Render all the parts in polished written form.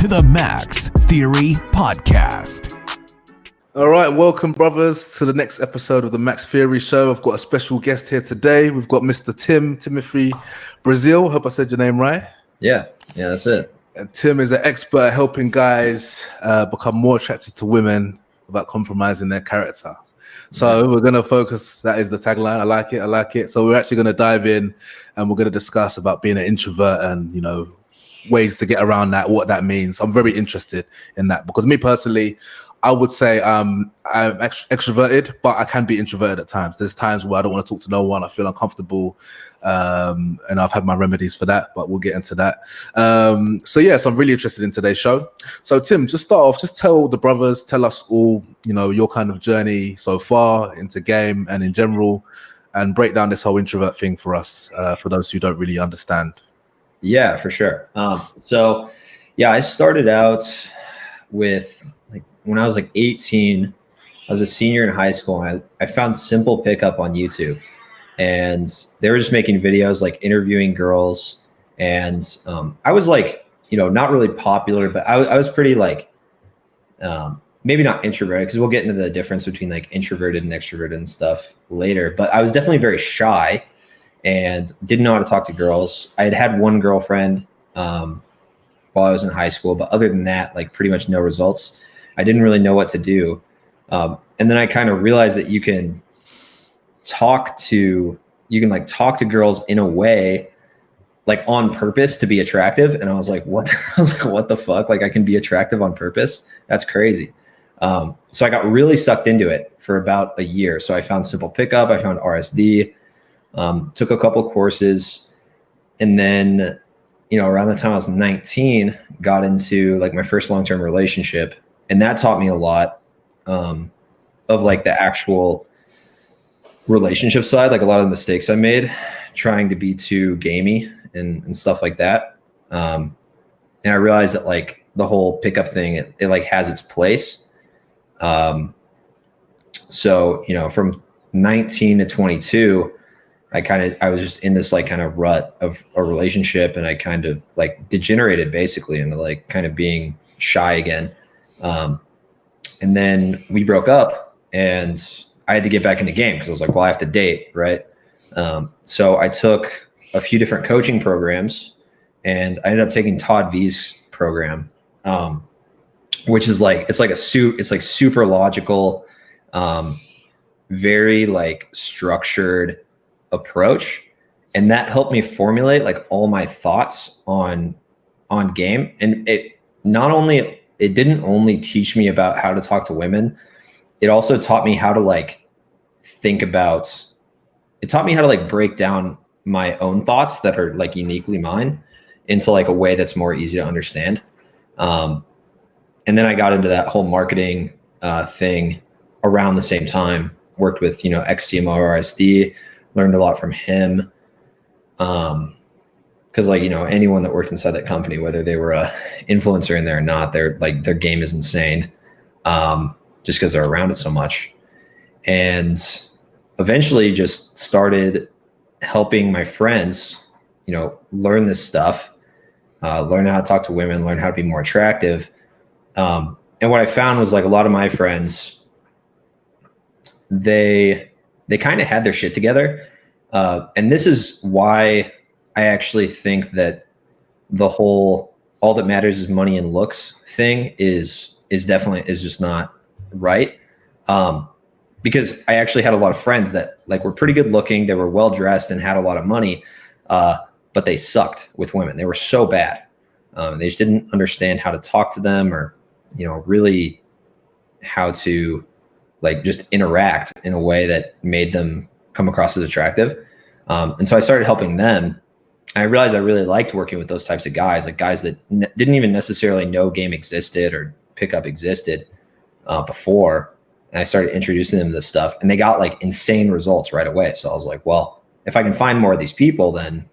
to the Max Theory Podcast. All right, welcome, brothers, to the next episode of the Max Theory Show. I've got a special guest here today. We've got Mr. Timothy Brazeal. Hope I said your name right. Yeah, that's it. And Tim is an expert at helping guys become more attracted to women without compromising their character. So we're going to focus, that is the tagline. I like it. So we're actually going to dive in and we're going to discuss about being an introvert and, you know, ways to get around that, what that means. I'm very interested in that because me personally, I would say I'm extroverted, but I can be introverted at times. There's times where I don't want to talk to no one. I feel uncomfortable, and I've had my remedies for that, but we'll get into that. So I'm really interested in today's show. So Tim, just start off, just tell the brothers, tell us all, you know, your kind of journey so far into game and in general, and break down this whole introvert thing for us, for those who don't really understand. Yeah, for sure. I started out with when I was 18, I was a senior in high school, and I found Simple Pickup on YouTube, and they were just making videos interviewing girls, and I was not really popular, but I was pretty maybe not introverted, because we'll get into the difference between introverted and extroverted and stuff later, but I was definitely very shy and didn't know how to talk to girls. I had one girlfriend while I was in high school, but other than that, pretty much no results. I didn't really know what to do. And then I kind of realized that you can talk to girls in a way, on purpose to be attractive. And I was like, what? I was like, what the fuck? I can be attractive on purpose? That's crazy. So I got really sucked into it for about a year. So I found Simple Pickup, I found RSD, took a couple courses, and then, around the time I was 19, got into my first long-term relationship. And that taught me a lot of the actual relationship side, a lot of the mistakes I made trying to be too gamey and stuff like that. And I realized that the whole pickup thing, it has its place. So, from 19 to 22, I was just in this kind of rut of a relationship, and I kind of degenerated basically into kind of being shy again. And then we broke up, and I had to get back into game because I was like, well, I have to date, right? So I took a few different coaching programs, and I ended up taking Todd V's program, which is it's super logical, very Mm-hmm. structured approach, and that helped me formulate all my thoughts on game. And it didn't only teach me about how to talk to women, it also taught me how to break down my own thoughts that are uniquely mine into a way that's more easy to understand. And then I got into that whole marketing thing around the same time, worked with ex-CMO RSD, learned a lot from him. Because anyone that worked inside that company, whether they were a influencer in there or not, their game is insane, just because they're around it so much. And eventually just started helping my friends, learn this stuff, learn how to talk to women, learn how to be more attractive. And what I found was a lot of my friends, they kind of had their shit together. And this is why I actually think that the whole all that matters is money and looks thing is just not right. Because I actually had a lot of friends that were pretty good looking, they were well dressed and had a lot of money, but they sucked with women. They were so bad. They just didn't understand how to talk to them, or really how to just interact in a way that made them come across as attractive. And so I started helping them. I realized I really liked working with those types of guys, guys that didn't even necessarily know game existed or pickup existed before. And I started introducing them to this stuff, and they got insane results right away. So I was like, well, if I can find more of these people, then,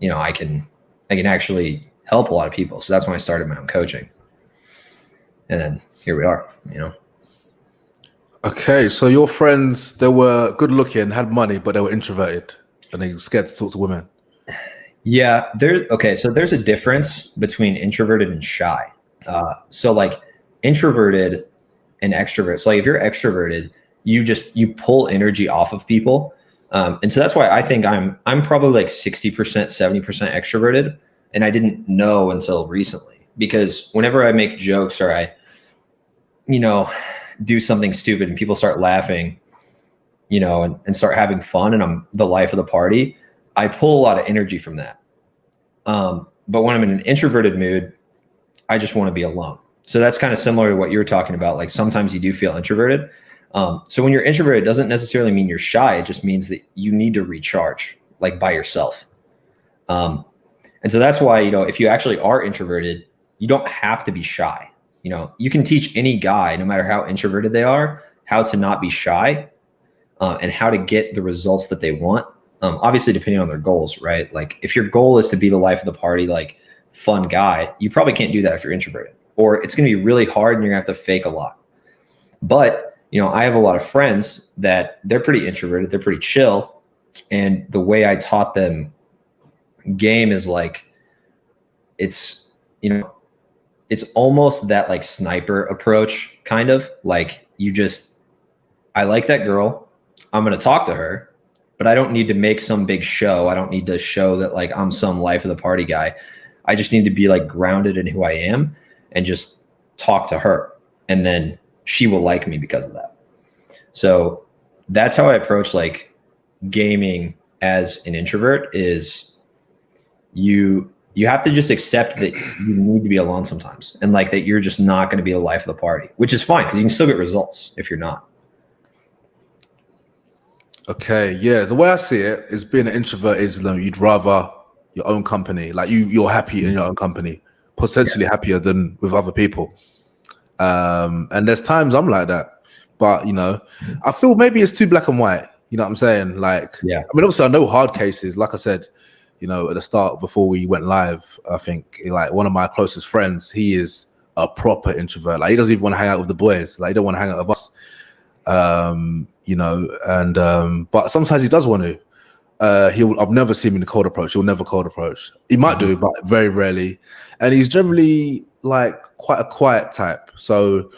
I can actually help a lot of people. So that's when I started my own coaching. And then here we are, Okay, so your friends, they were good looking, had money, but they were introverted and they were scared to talk to women. Yeah, so there's a difference between introverted and shy. So like introverted and extrovert. So like if you're extroverted, you pull energy off of people. And so that's why I think I'm probably like 60%, 70% extroverted. And I didn't know until recently, because whenever I make jokes or I, do something stupid and people start laughing, and start having fun and I'm the life of the party, I pull a lot of energy from that. But when I'm in an introverted mood, I just want to be alone. So that's kind of similar to what you were talking about. Like sometimes you do feel introverted. So when you're introverted, it doesn't necessarily mean you're shy. It just means that you need to recharge like by yourself. And so that's why, if you actually are introverted, you don't have to be shy. You can teach any guy, no matter how introverted they are, how to not be shy, and how to get the results that they want. Obviously, depending on their goals, right? Like if your goal is to be the life of the party, like fun guy, you probably can't do that if you're introverted, or it's going to be really hard and you're going to have to fake a lot. But, I have a lot of friends that they're pretty introverted, they're pretty chill. And the way I taught them game is like, it's almost that like sniper approach, kind of like I like that girl, I'm going to talk to her, but I don't need to make some big show. I don't need to show that like I'm some life of the party guy. I just need to be like grounded in who I am and just talk to her. And then she will like me because of that. So that's how I approach like gaming as an introvert. Is you have to just accept that you need to be alone sometimes, and like that you're just not going to be the life of the party, which is fine because you can still get results if you're not. Okay, yeah. The way I see it is being an introvert is you'd rather your own company. Like you're happy in your own company, potentially happier than with other people. And there's times I'm like that, but I feel maybe it's too black and white. You know what I'm saying? Like, yeah. I mean, obviously I know hard cases. Like I said, at the start before we went live, I think like one of my closest friends, he is a proper introvert. Like he doesn't even want to hang out with the boys. Like he don't want to hang out with us. But sometimes he does want to. I've never seen him in a cold approach. He'll never cold approach. He might do, but very rarely. And he's generally like quite a quiet type. So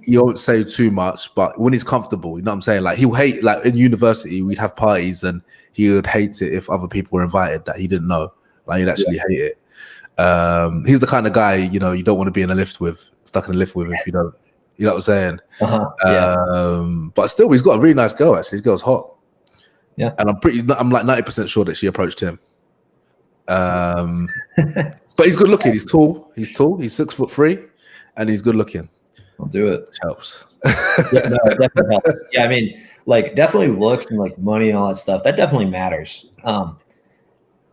he won't say too much, but when he's comfortable, you know what I'm saying? Like he'll hate, like in university, we'd have parties and he would hate it if other people were invited that he didn't know. Like he'd actually hate it. He's the kind of guy, you don't want to be in a lift with, stuck in a lift with if you don't. You know what I'm saying? But still, he's got a really nice girl, actually. His girl's hot. Yeah. And I'm like 90% sure that she approached him. But he's good looking. He's tall. He's 6'3", and he's good looking. I'll do it. Which helps. Yeah, no, it definitely helps. Yeah, I mean, like definitely looks and like money and all that stuff. That definitely matters.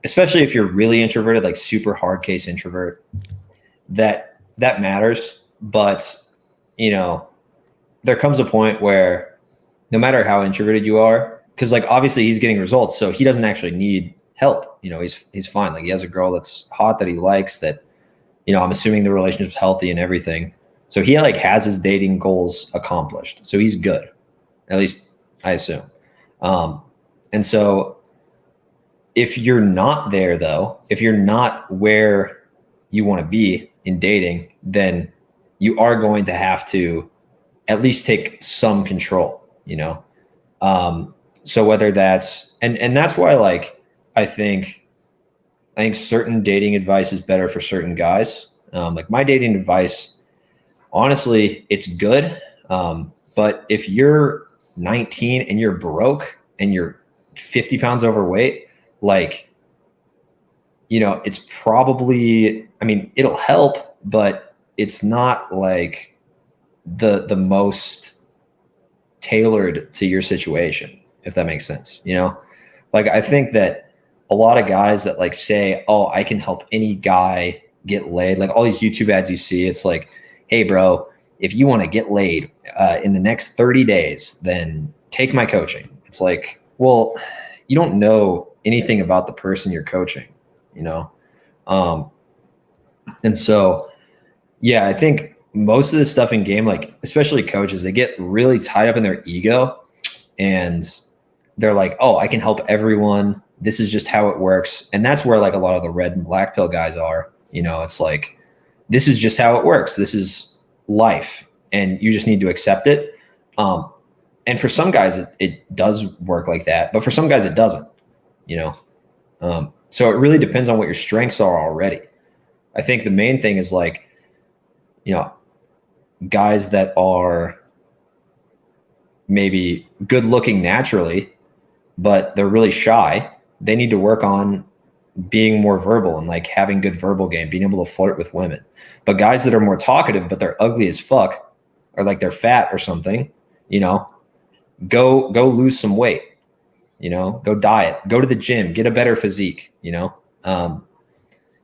Especially if you're really introverted, like super hard case introvert. That matters. But there comes a point where no matter how introverted you are, because like obviously he's getting results, so he doesn't actually need help. He's fine. Like he has a girl that's hot that he likes, that I'm assuming the relationship's healthy and everything. So he like has his dating goals accomplished. So he's good. At least I assume. And so if you're not there though, if you're not where you want to be in dating, then you are going to have to at least take some control, so whether that's, and that's why like, I think certain dating advice is better for certain guys. Like my dating advice, honestly, it's good. But if you're 19 and you're broke and you're 50 pounds overweight, like, it's probably, I mean, it'll help, but it's not like the most tailored to your situation, if that makes sense. Like I think that a lot of guys that like say, oh, I can help any guy get laid, like all these YouTube ads you see, it's like, hey bro, if you want to get laid in the next 30 days, then take my coaching. It's like, well, you don't know anything about the person you're coaching, and so yeah, I think most of this stuff in game, like especially coaches, they get really tied up in their ego and they're like, oh, I can help everyone. This is just how it works. And that's where like a lot of the red and black pill guys are, it's like, this is just how it works. This is life, and you just need to accept it. And for some guys, it does work like that, but for some guys, it doesn't. So it really depends on what your strengths are already. I think the main thing is like, guys that are maybe good looking naturally, but they're really shy. They need to work on being more verbal and like having good verbal game, being able to flirt with women. But guys that are more talkative, but they're ugly as fuck, or like they're fat or something, go lose some weight, go diet, go to the gym, get a better physique,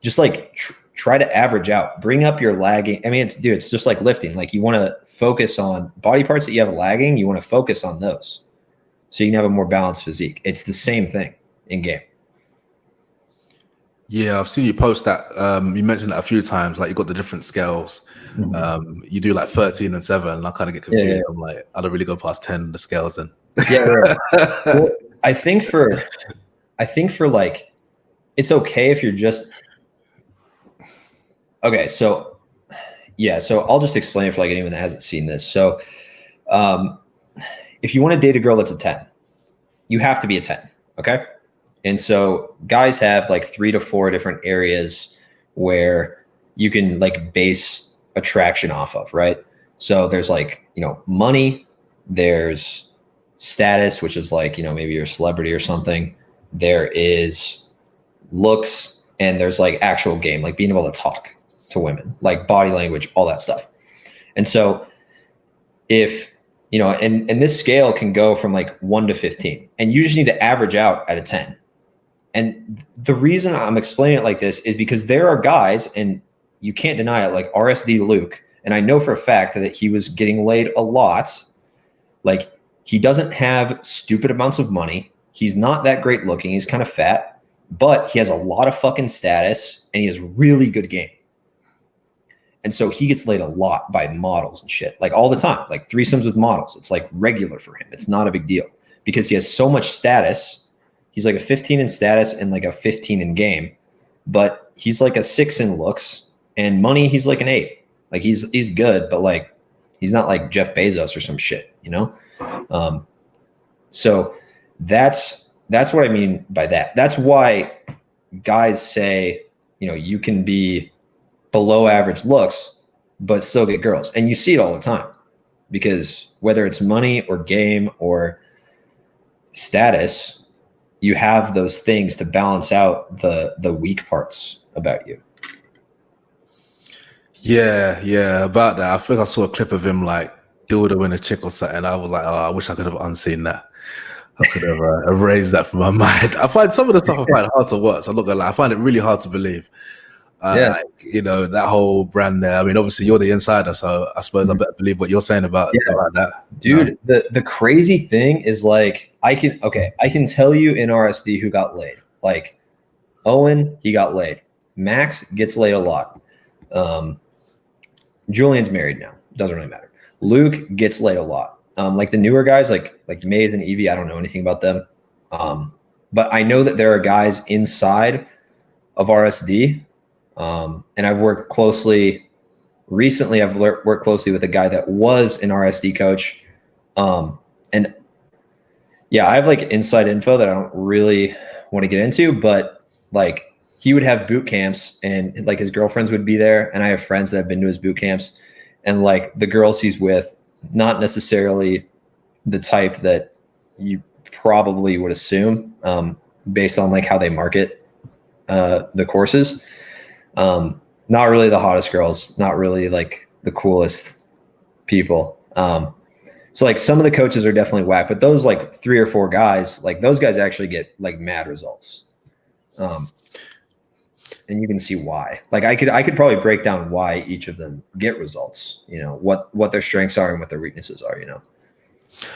just like try to average out, bring up your lagging. I mean, it's just like lifting. Like you want to focus on body parts that you have lagging. You want to focus on those so you can have a more balanced physique. It's the same thing in game. Yeah, I've seen you post that. You mentioned that a few times, like you got the different scales. Mm-hmm. You do like 13 and 7, and I kind of get confused. Yeah. I'm like, I don't really go past 10, the scales then. Yeah. Well, I think for like, it's okay if you're just, okay. So I'll just explain it for like anyone that hasn't seen this. So if you want to date a girl that's a 10, you have to be a 10. Okay. And so guys have like 3 to 4 different areas where you can like base attraction off of, right? So there's like, money, there's status, which is like, maybe you're a celebrity or something. There is looks, and there's like actual game, like being able to talk to women, like body language, all that stuff. And so if, and this scale can go from like 1 to 15, and you just need to average out at a 10. And the reason I'm explaining it like this is because there are guys, and you can't deny it, like RSD Luke. And I know for a fact that he was getting laid a lot. Like he doesn't have stupid amounts of money. He's not that great looking. He's kind of fat, but he has a lot of fucking status, and he has really good game. And so he gets laid a lot by models and shit, like all the time, like threesomes with models. It's like regular for him. It's not a big deal because he has so much status. He's like a 15 in status and like a 15 in game, but he's like a 6 in looks, and money, he's like an 8. Like he's good, but like he's not like Jeff Bezos or some shit, So that's what I mean by that. That's why guys say, you can be below average looks, but still get girls. And you see it all the time, because whether it's money or game or status, you have those things to balance out the weak parts about you. Yeah, about that. I think I saw a clip of him like dildoing a chick or something. I was like, oh, I wish I could have unseen that. I could have erased that from my mind. I find some of the stuff I find hard to watch. I'm not gonna lie. I find it really hard to believe. Like, that whole brand there. I mean, obviously you're the insider, so I suppose I better believe what you're saying about that. Dude, the crazy thing is like, I can tell you in RSD who got laid. Like Owen, he got laid. Max gets laid a lot. Julian's married now. Doesn't really matter. Luke gets laid a lot. Like the newer guys, like Maze and Evie, I don't know anything about them. But I know that there are guys inside of RSD. And I've worked closely recently. I've worked closely with a guy that was an RSD coach. And yeah, I have like inside info that I don't really want to get into, but like he would have boot camps, and like his girlfriends would be there. And I have friends that have been to his boot camps, and like the girls he's with, not necessarily the type that you probably would assume, based on like how they market, the courses. Not really the hottest girls, not really like the coolest people. So like some of the coaches are definitely whack, but those like 3 or 4 guys, like those guys actually get like mad results. And you can see why. Like I could probably break down why each of them get results, what their strengths are and what their weaknesses are,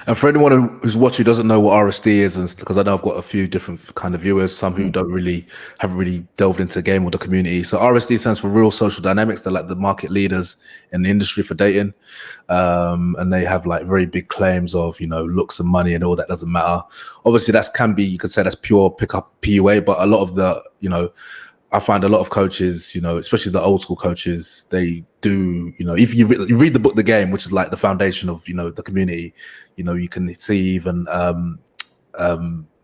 And for anyone who's watching who doesn't know what RSD is, and because I know I've got a few different kind of viewers, some who haven't really delved into the game or the community. So RSD stands for Real Social Dynamics. They're like the market leaders in the industry for dating, and they have like very big claims of looks and money and all that doesn't matter. Obviously, you could say that's pure pickup PUA, but a lot of the I find a lot of coaches, especially the old school coaches, they do, if you read the book The Game, which is like the foundation of the community, you can see even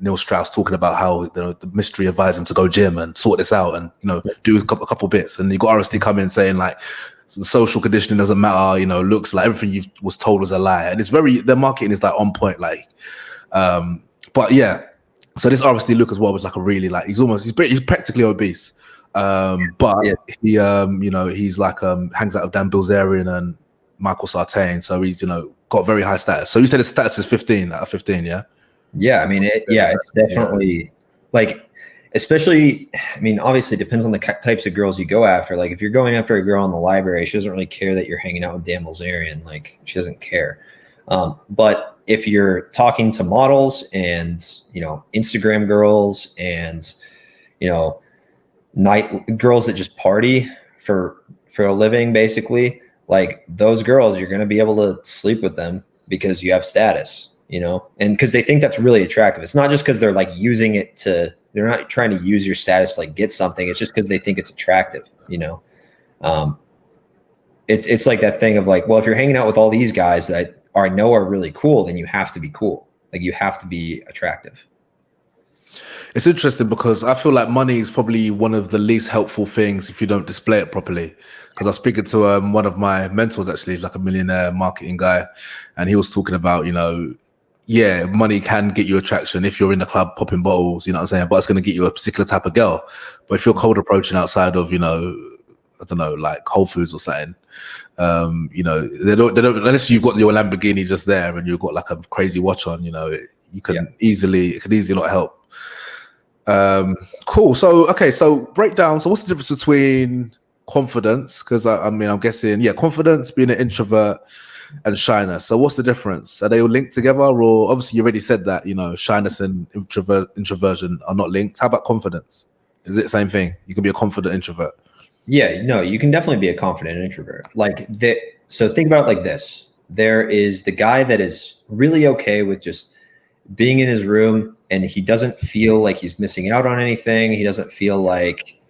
Neil Strauss talking about how the mystery advised him to go gym and sort this out and do a couple bits, and you got RSD come in saying like the social conditioning doesn't matter, looks like everything you was told was a lie, and it's their marketing is like on point, like but yeah. So this RSD Luke as well was like a really like he's practically obese, but he he's like hangs out with Dan Bilzerian and Michael Sartain, so he's got very high status. So you said his status is 15 out of 15, yeah? Yeah, I mean, it's definitely like, especially, I mean, obviously it depends on the types of girls you go after. Like if you're going after a girl in the library, she doesn't really care that you're hanging out with Dan Bilzerian. Like she doesn't care. But if you're talking to models and, Instagram girls and, night girls that just party for a living, basically, like those girls, you're going to be able to sleep with them because you have status, and because they think that's really attractive. It's not just because they're like using it they're not trying to use your status to like get something. It's just because they think it's attractive, it's like that thing of like, well, if you're hanging out with all these guys that I know are really cool, then you have to be cool. Like you have to be attractive. It's interesting because I feel like money is probably one of the least helpful things if you don't display it properly. Because I was speaking to one of my mentors, actually, he's like a millionaire marketing guy, and he was talking about, money can get you attraction if you're in the club popping bottles, you know what I'm saying? But it's going to get you a particular type of girl. But if you're cold approaching outside of, I don't know, like Whole Foods or something, they don't unless you've got your Lamborghini just there and you've got like a crazy watch on, it could easily not help. Cool. So break down. So what's the difference between confidence? Because I'm guessing, confidence, being an introvert, and shyness. So what's the difference? Are they all linked together, or obviously you already said that shyness and introversion are not linked? How about confidence? Is it the same thing? You can be a confident introvert. Yeah, no, you can definitely be a confident introvert. Like that. So think about it like this. There is the guy that is really okay with just being in his room and he doesn't feel like he's missing out on anything. He doesn't feel like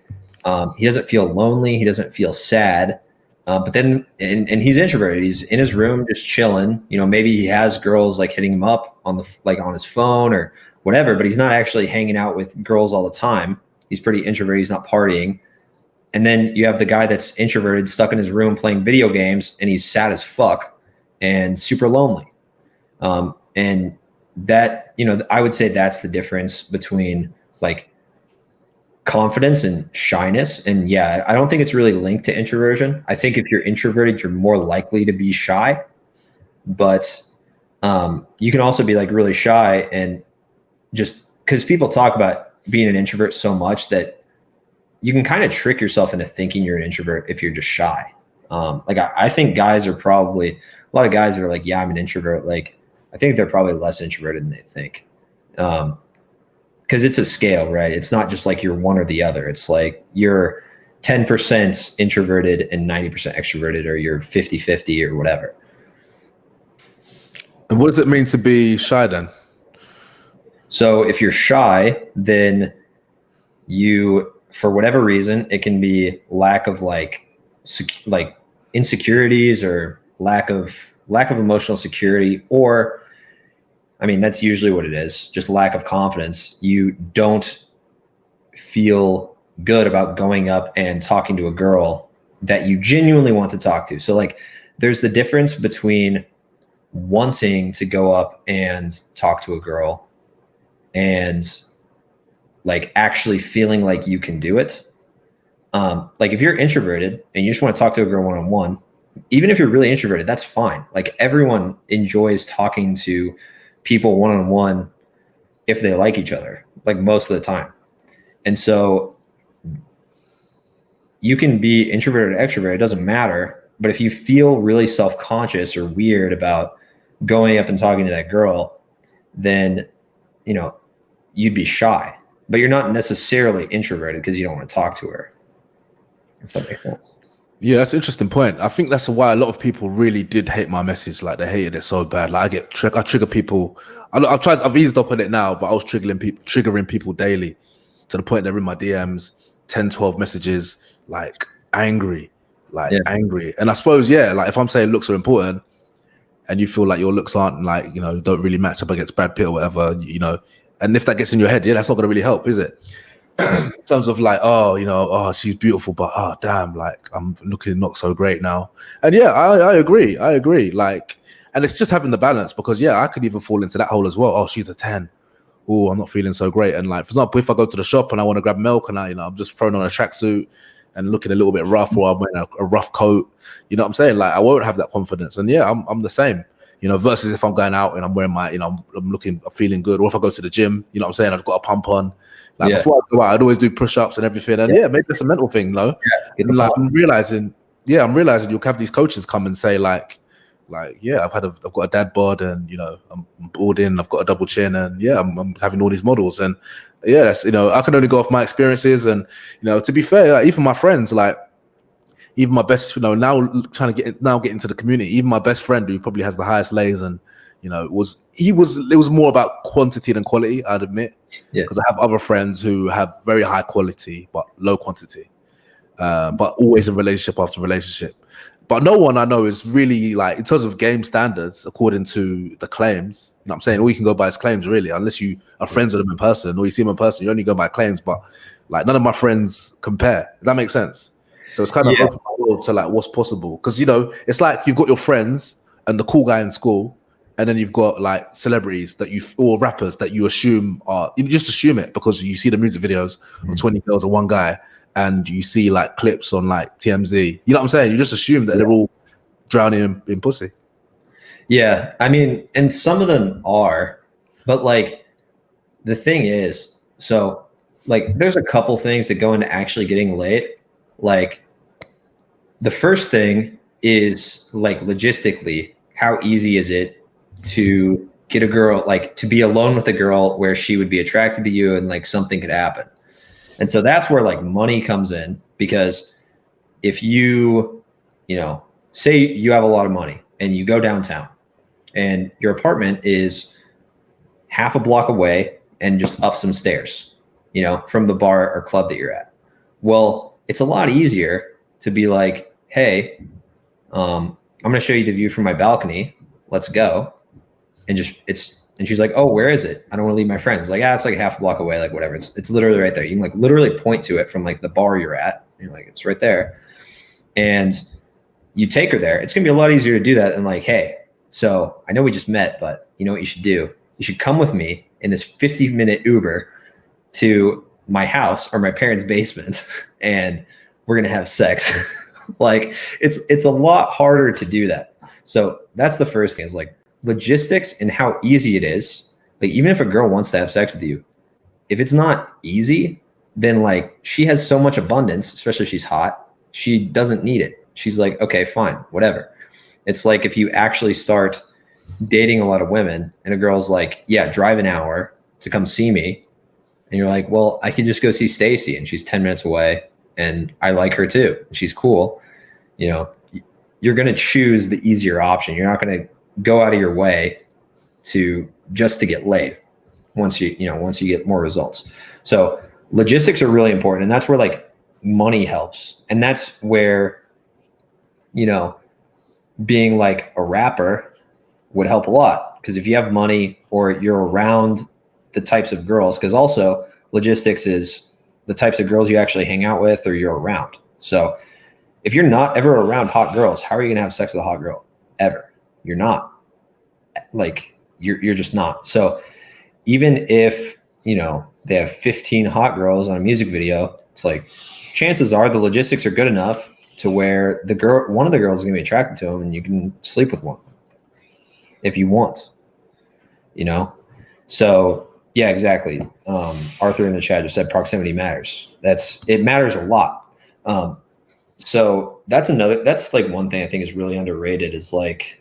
he doesn't feel lonely. He doesn't feel sad. But then, and he's introverted. He's in his room, just chilling. Maybe he has girls like hitting him up on his phone or whatever, but he's not actually hanging out with girls all the time. He's pretty introverted. He's not partying. And then you have the guy that's introverted, stuck in his room playing video games, and he's sad as fuck and super lonely. And that, I would say that's the difference between like confidence and shyness. And yeah, I don't think it's really linked to introversion. I think if you're introverted, you're more likely to be shy, but you can also be like really shy, and just because people talk about being an introvert so much that you can kind of trick yourself into thinking you're an introvert if you're just shy. I think guys are probably, a lot of guys that are like, yeah, I'm an introvert. Like, I think they're probably less introverted than they think. Because it's a scale, right? It's not just like you're one or the other. It's like you're 10% introverted and 90% extroverted, or you're 50-50 or whatever. And what does it mean to be shy then? So if you're shy, then you, for whatever reason, it can be lack of like insecurities or lack of emotional security, or that's usually what it is, just lack of confidence. You don't feel good about going up and talking to a girl that you genuinely want to talk to. So like there's the difference between wanting to go up and talk to a girl and like actually feeling like you can do it. Like if you're introverted and you just want to talk to a girl one-on-one, even if you're really introverted, that's fine. Like everyone enjoys talking to people one-on-one if they like each other, like most of the time. And so you can be introverted or extroverted, it doesn't matter. But if you feel really self-conscious or weird about going up and talking to that girl, then, you'd be shy, but you're not necessarily introverted because you don't want to talk to her. If that makes sense. Yeah, that's an interesting point. I think that's why a lot of people really did hate my message. Like they hated it so bad. Like I trigger people. I've eased up on it now, but I was triggering people daily to the point they're in my DMs. 10, 12 messages, like angry, Yeah. And I suppose, like if I'm saying looks are important and you feel like your looks aren't like, don't really match up against Brad Pitt or whatever, and if that gets in your head, that's not going to really help, is it? In terms of like, oh, she's beautiful, but oh, damn, like I'm looking not so great now. And I agree. Like, and it's just having the balance because I could even fall into that hole as well. Oh, she's a 10. Oh, I'm not feeling so great. And like, for example, if I go to the shop and I want to grab milk and I'm just throwing on a tracksuit and looking a little bit rough, or I'm wearing a rough coat, you know what I'm saying? Like, I won't have that confidence. And I'm the same, versus if I'm going out and I'm wearing my, I'm feeling good. Or if I go to the gym, you know what I'm saying? I've got a pump on. Like before I go out, I'd always do push-ups and everything. And maybe it's a mental thing, And like, I'm realizing you'll have these coaches come and say like, I've got a dad bod and I'm bald in, I've got a double chin and I'm having all these models and that's I can only go off my experiences and to be fair, like, even my friends, like even my best, now trying to get into the community, even my best friend who probably has the highest lays and it was more about quantity than quality, I'd admit, because I have other friends who have very high quality but low quantity, but always in relationship after relationship. But no one I know is really like, in terms of game standards, according to the claims, you know what I'm saying? All you can go by is claims, really, unless you are friends with them in person or you see them in person, you only go by claims. But like, none of my friends compare. Does that make sense? So it's kind of open my world to like what's possible. Because, it's like you've got your friends and the cool guy in school, and then you've got like celebrities or rappers that you assume you just assume it because you see the music videos of 20 girls and one guy. And you see like clips on like TMZ, you know what I'm saying? You just assume that they're all drowning in pussy. Yeah, I mean, and some of them are, but like the thing is, so like there's a couple things that go into actually getting laid. Like the first thing is like logistically, how easy is it to get a girl, like to be alone with a girl where she would be attracted to you and like something could happen. And so that's where like money comes in, because if you say you have a lot of money and you go downtown and your apartment is half a block away and just up some stairs, from the bar or club that you're at. Well, it's a lot easier to be like, hey, I'm going to show you the view from my balcony. Let's go. And and she's like, oh, where is it? I don't want to leave my friends. It's like, it's like half a block away, like whatever. It's literally right there. You can like literally point to it from like the bar you're at. You're like, it's right there. And you take her there. It's going to be a lot easier to do that than like, hey, so I know we just met, but you know what you should do? You should come with me in this 50-minute Uber to my house or my parents' basement and we're going to have sex. Like it's a lot harder to do that. So that's the first thing, is like logistics and how easy it is. Like even if a girl wants to have sex with you, if it's not easy, then like she has so much abundance, especially if she's hot, she doesn't need it. She's like, okay, fine, whatever. It's like if you actually start dating a lot of women and a girl's like, yeah, drive an hour to come see me. And you're like, well, I can just go see Stacy and she's 10 minutes away and I like her too. She's cool. You're going to choose the easier option. You're not going to go out of your way to get laid once you get more results. So logistics are really important. And that's where like money helps. And that's where, being like a rapper would help a lot. Because if you have money or you're around the types of girls, because also logistics is the types of girls you actually hang out with or you're around. So if you're not ever around hot girls, how are you going to have sex with a hot girl ever? You're not. Like you're just not. So even if, they have 15 hot girls on a music video, it's like chances are the logistics are good enough to where one of the girls is going to be attracted to him and you can sleep with one if you want, So yeah, exactly. Arthur in the chat just said proximity matters. It matters a lot. So that's like one thing I think is really underrated, is like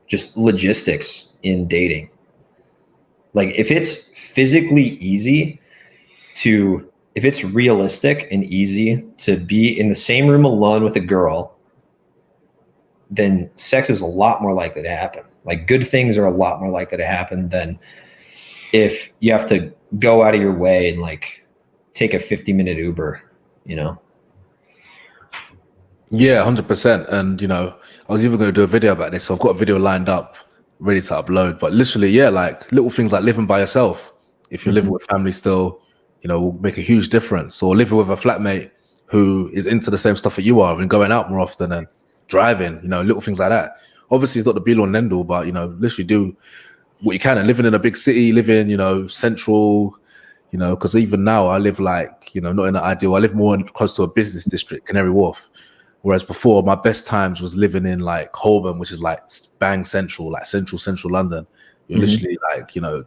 just logistics in dating. Like if it's physically easy if it's realistic and easy to be in the same room alone with a girl, then sex is a lot more likely to happen. Like good things are a lot more likely to happen than if you have to go out of your way and like take a 50-minute Uber, you know? Yeah, 100%. And, you know, I was even going to do a video about this. So I've got a video lined up, ready to upload. But literally, yeah, like little things like living by yourself. If you're living with family still, you know, will make a huge difference. Or living with a flatmate who is into the same stuff that you are and going out more often and driving, you know, little things like that. Obviously, it's not the be-all and end-all, but, you know, literally do what you can. And living in a big city, living, you know, central, you know, because even now I live like, you know, not in the ideal. I live more close to a business district, Canary Wharf. Whereas before, my best times was living in like Holborn, which is like bang central, like central London. You're literally like, you know,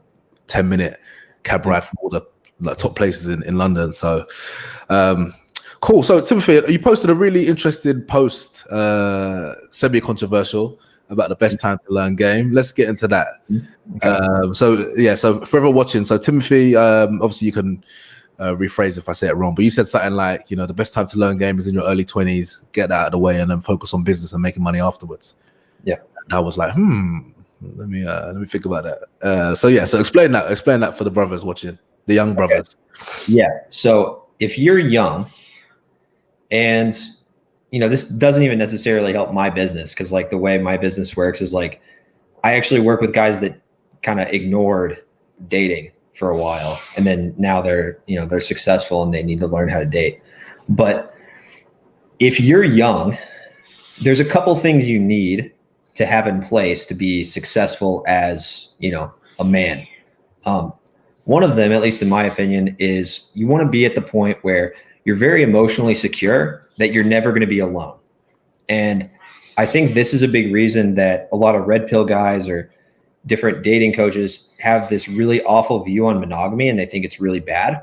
10-minute cab ride from all the like, top places in London. So, cool. So, Timothy, you posted a really interesting post, semi-controversial, about the best time to learn game. Let's get into that. Okay. So for everyone watching, so Timothy, obviously you can rephrase if I say it wrong, but you said something like, you know, the best time to learn game is in your early 20s, get that out of the way and then focus on business and making money afterwards. Yeah. And I was like, let me think about that. So explain that for the brothers watching, the young brothers. Yeah. So if you're young, and you know, this doesn't even necessarily help my business, because like the way my business works is like I actually work with guys that kind of ignored dating for a while, and then now they're successful and they need to learn how to date. But if you're young, there's a couple things you need to have in place to be successful as, you know, a man. One of them, at least in my opinion, is you want to be at the point where you're very emotionally secure that you're never going to be alone. And I think this is a big reason that a lot of red pill guys or different dating coaches have this really awful view on monogamy, and they think it's really bad.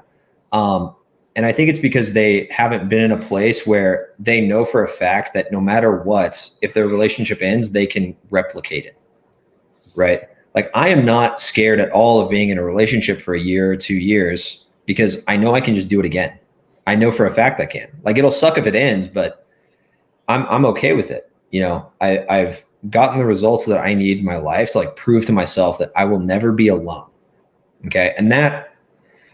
And I think it's because they haven't been in a place where they know for a fact that no matter what, if their relationship ends, they can replicate it, right? Like I am not scared at all of being in a relationship for a year or 2 years, because I know I can just do it again. I know for a fact I can. Like it'll suck if it ends, but I'm okay with it. You know, I've gotten the results that I need in my life to like prove to myself that I will never be alone. Okay. And that,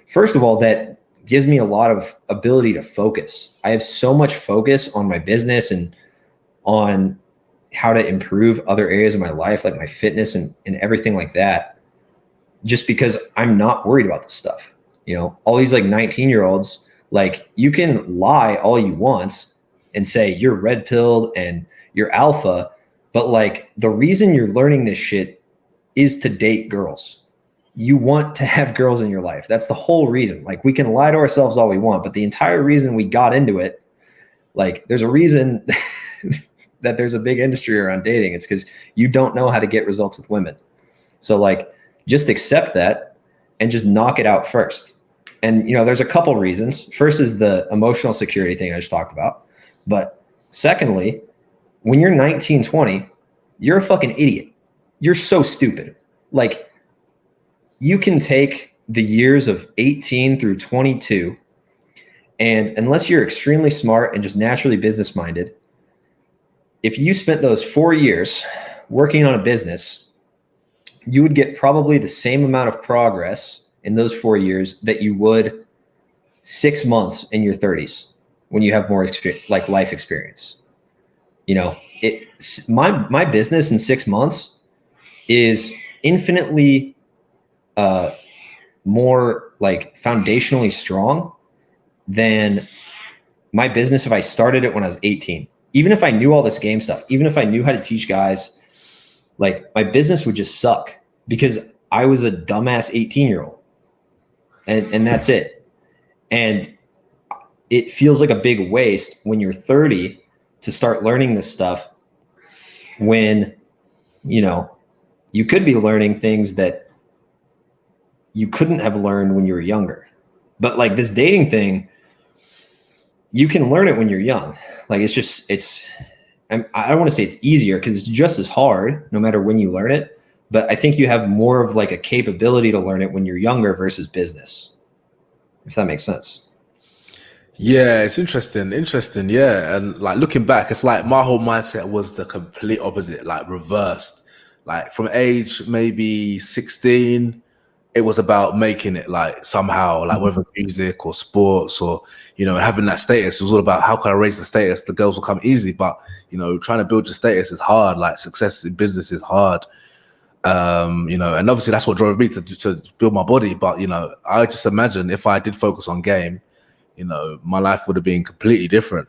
first of all, that gives me a lot of ability to focus. I have so much focus on my business and on how to improve other areas of my life, like my fitness and everything like that, just because I'm not worried about this stuff. You know, all these like 19-year-olds, like you can lie all you want and say you're red pilled and you're alpha, but like the reason you're learning this shit is to date girls. You want to have girls in your life. That's the whole reason. Like we can lie to ourselves all we want, but the entire reason we got into it, like there's a reason that there's a big industry around dating. It's because you don't know how to get results with women. So like just accept that and just knock it out first. And, you know, there's a couple reasons. First is the emotional security thing I just talked about. But secondly, when you're 19, 20, you're a fucking idiot. You're so stupid. Like you can take the years of 18 through 22, and unless you're extremely smart and just naturally business minded, if you spent those 4 years working on a business, you would get probably the same amount of progress in those 4 years that you would 6 months in your 30s when you have more experience, like life experience. You know, my business in 6 months is infinitely more like foundationally strong than my business if I started it when I was 18. Even if I knew all this game stuff, even if I knew how to teach guys, like my business would just suck because I was a dumbass 18-year-old. And that's it. And it feels like a big waste when you're 30 to start learning this stuff when, you know, you could be learning things that you couldn't have learned when you were younger. But like this dating thing, you can learn it when you're young. Like I don't want to say it's easier because it's just as hard no matter when you learn it. But I think you have more of like a capability to learn it when you're younger versus business, if that makes sense. Yeah, it's interesting. Yeah. And like looking back, it's like my whole mindset was the complete opposite, like reversed. Like from age maybe 16 it was about making it like somehow, like whether music or sports or, you know, having that status. It was all about how can I raise the status? The girls will come easy, but, you know, trying to build your status is hard. Like success in business is hard. You know, and obviously that's what drove me to build my body. But, you know, I just imagine if I did focus on game, you know, my life would have been completely different.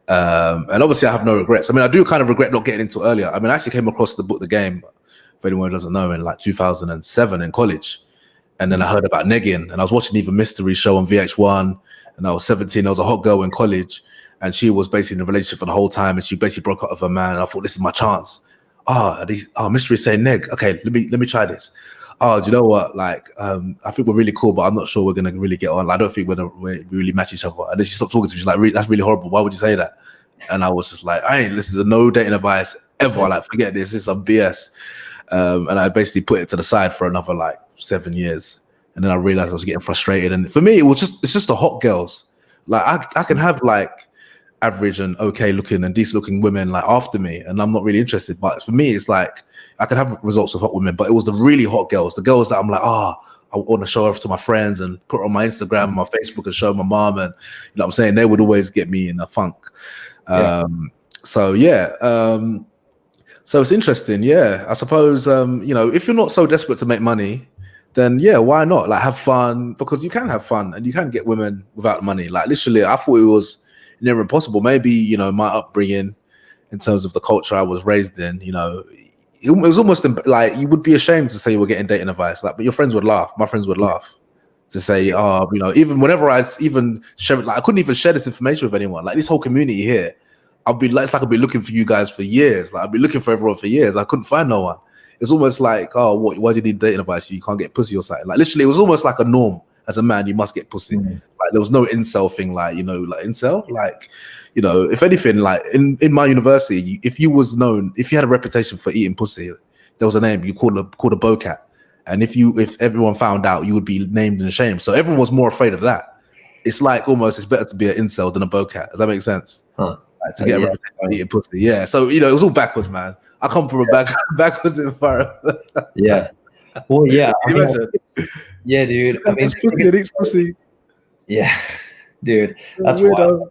And obviously I have no regrets. I mean, I do kind of regret not getting into it earlier. I mean, I actually came across the book, The Game, if anyone doesn't know, in like 2007 in college. And then I heard about negging, and I was watching Even Mystery Show on VH1, and I was 17. There was a hot girl in college, and she was basically in a relationship for the whole time, and she basically broke up with her man. And I thought, this is my chance. Mystery saying neg. Okay, let me try this. Oh, do you know what? Like, I think we're really cool, but I'm not sure we're gonna really get on. Like, I don't think we really match each other. And then she stopped talking to me. She's like, that's really horrible. Why would you say that? And I was just like, this is a no dating advice ever. Like, forget this. This is some BS. And I basically put it to the side for another like 7 years. And then I realized I was getting frustrated. And for me, it's just the hot girls. Like I can have like average and okay looking and decent looking women like after me, and I'm not really interested. But for me, it's like I can have results with hot women, but it was the really hot girls, the girls that I'm like, I want to show off to my friends and put on my Instagram and my Facebook and show my mom. And you know what I'm saying? They would always get me in a funk. So it's interesting, I suppose, you know, if you're not so desperate to make money, then why not? Like, have fun, because you can have fun and you can get women without money. Like, literally, I thought it was never impossible. Maybe, you know, my upbringing in terms of the culture I was raised in, you know, it was almost like you would be ashamed to say you were getting dating advice, like, but your friends would laugh. My friends would laugh to say, you know, even whenever I even share, like, I couldn't even share this information with anyone. Like, this whole community here, it's like I've been looking for you guys for years. Like, I've been looking for everyone for years. I couldn't find no one. It's almost like, why do you need dating advice? You can't get pussy or something. Like, literally, it was almost like a norm. As a man, you must get pussy. Like, there was no incel thing, like, you know, like incel. Like, you know, if anything, like in my university, if you had a reputation for eating pussy, there was a name you called a bocat. And if everyone found out, you would be named and shamed. So everyone was more afraid of that. It's like almost it's better to be an incel than a bocat. Does that make sense? Like, to get a reputation for eating pussy. Yeah. So, you know, it was all backwards, man. I come from a backwards environment. Well, yeah. Yeah, dude. I mean, pussy and eats pussy. Yeah, dude. That's wild.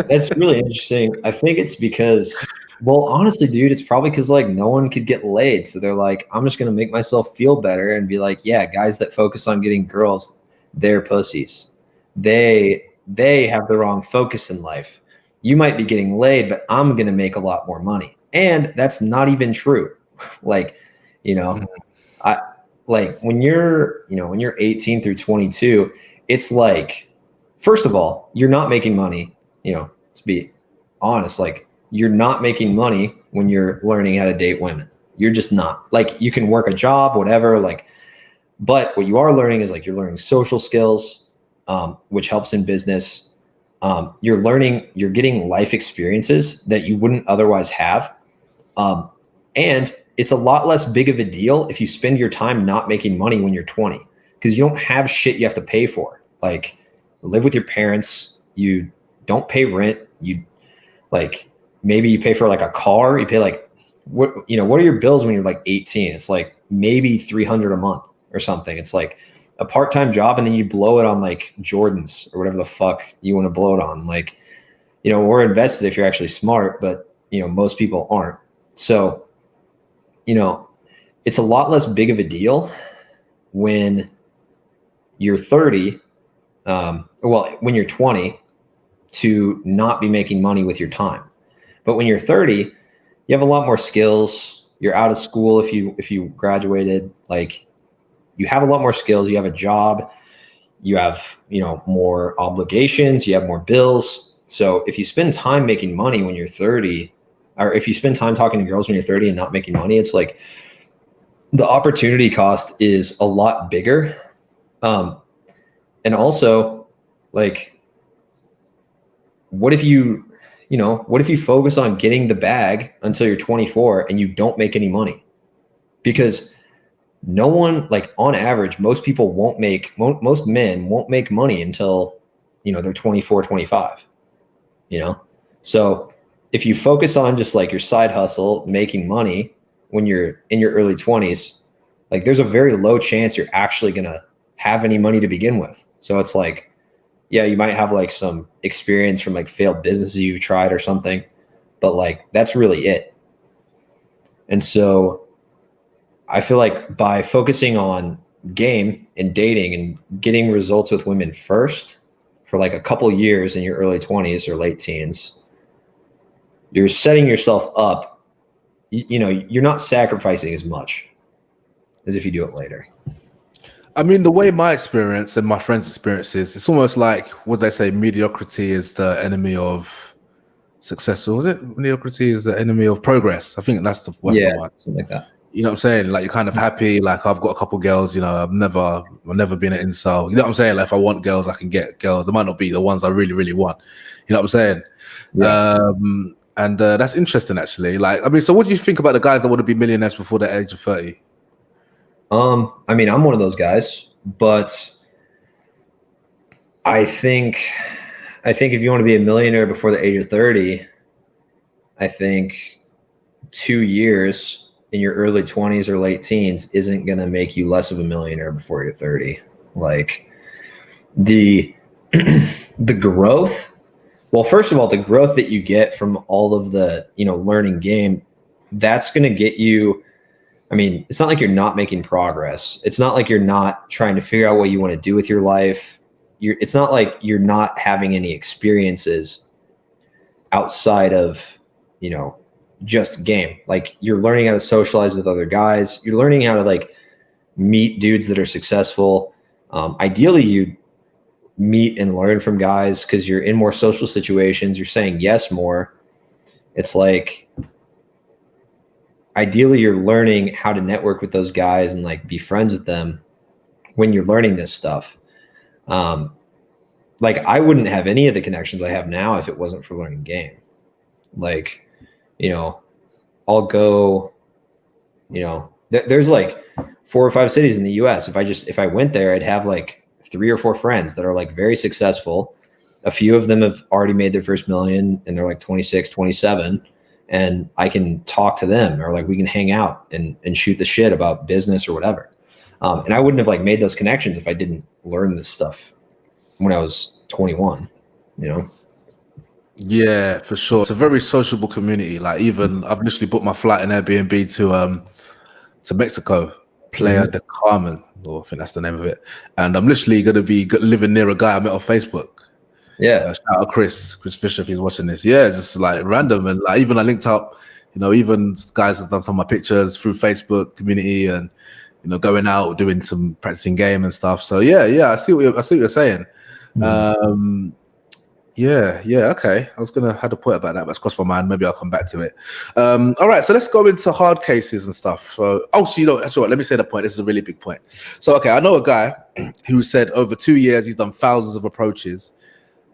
That's really interesting. I think it's because, well, honestly, dude, it's probably because like no one could get laid. So they're like, I'm just going to make myself feel better and be like, yeah, guys that focus on getting girls, they're pussies. They have the wrong focus in life. You might be getting laid, but I'm going to make a lot more money. And that's not even true. Like, you know, when you're 18 through 22, it's like, first of all, you're not making money, you know, to be honest, like you're not making money when you're learning how to date women. You're just not. Like, you can work a job, whatever, like, but what you are learning is like, you're learning social skills, which helps in business. You're getting life experiences that you wouldn't otherwise have. And it's a lot less big of a deal if you spend your time not making money when you're 20, because you don't have shit you have to pay for. Like, live with your parents, you don't pay rent, you like, maybe you pay for like a car, you pay like, what are your bills when you're like 18? It's like maybe $300 a month or something. It's like a part-time job, and then you blow it on like Jordans or whatever the fuck you want to blow it on. Like, you know, or invest it if you're actually smart, but you know, most people aren't. So, you know, it's a lot less big of a deal when you're 30, when you're 20, to not be making money with your time. But when you're 30, you have a lot more skills. You're out of school if you graduated. Like, you have a lot more skills. You have a job. You have, you know, more obligations. You have more bills. So if you spend time making money when you're 30, or if you spend time talking to girls when you're 30 and not making money, it's like the opportunity cost is a lot bigger. And also, like, what if you focus on getting the bag until you're 24 and you don't make any money? Because no one, like, on average, most men won't make money until, you know, they're 24, 25, you know? So if you focus on just like your side hustle, making money when you're in your early 20s, like there's a very low chance you're actually going to have any money to begin with. So it's like, yeah, you might have like some experience from like failed businesses you've tried or something, but like that's really it. And so I feel like by focusing on game and dating and getting results with women first for like a couple years in your early 20s or late teens, you're setting yourself up. You know, you're not sacrificing as much as if you do it later. I mean, the way my experience and my friends' experiences, it's almost like what they say: mediocrity is the enemy of success. Or was it mediocrity is the enemy of progress? I think that's the one. Something like that. You know what I'm saying? Like you're kind of happy. Like I've got a couple girls. You know, I've never been an incel. You know what I'm saying? Like if I want girls, I can get girls. They might not be the ones I really, really want. You know what I'm saying? Yeah. And that's interesting, actually. Like, I mean, so what do you think about the guys that want to be millionaires before the age of 30? I mean, I'm one of those guys, but I think if you want to be a millionaire before the age of 30, I think 2 years in your early 20s or late teens isn't going to make you less of a millionaire before you're 30. Like the growth, well, first of all, the growth that you get from all of the, learning game, that's going to get you. I mean, it's not like you're not making progress. It's not like you're not trying to figure out what you want to do with your life. It's not like you're not having any experiences outside of, just game. Like you're learning how to socialize with other guys. You're learning how to like meet dudes that are successful. Ideally, you meet and learn from guys because you're in more social situations. You're saying yes more. It's like, ideally you're learning how to network with those guys and like be friends with them when you're learning this stuff. Like I wouldn't have any of the connections I have now if it wasn't for learning game. Like, I'll go, there's like 4 or 5 cities in the US. If I went there, I'd have like 3 or 4 friends that are like very successful. A few of them have already made their first million and they're like 26, 27. And I can talk to them or like we can hang out and shoot the shit about business or whatever. And I wouldn't have like made those connections if I didn't learn this stuff when I was 21, Yeah, for sure. It's a very sociable community. Like even I've literally booked my flight in Airbnb to Mexico, Playa de Carmen, or I think that's the name of it. And I'm literally going to be living near a guy I met on Facebook. Yeah. Shout out Chris Fisher if he's watching this. Yeah, just like random. And like even I linked up, even guys have done some of my pictures through Facebook community and, going out, doing some practicing game and stuff. So yeah, I see what you're saying. Yeah, okay. I was gonna have a point about that, but it's crossed my mind. Maybe I'll come back to it. All right, so let's go into hard cases and stuff. So, actually, what? Let me say the point. This is a really big point. So, okay, I know a guy who said over 2 years he's done thousands of approaches,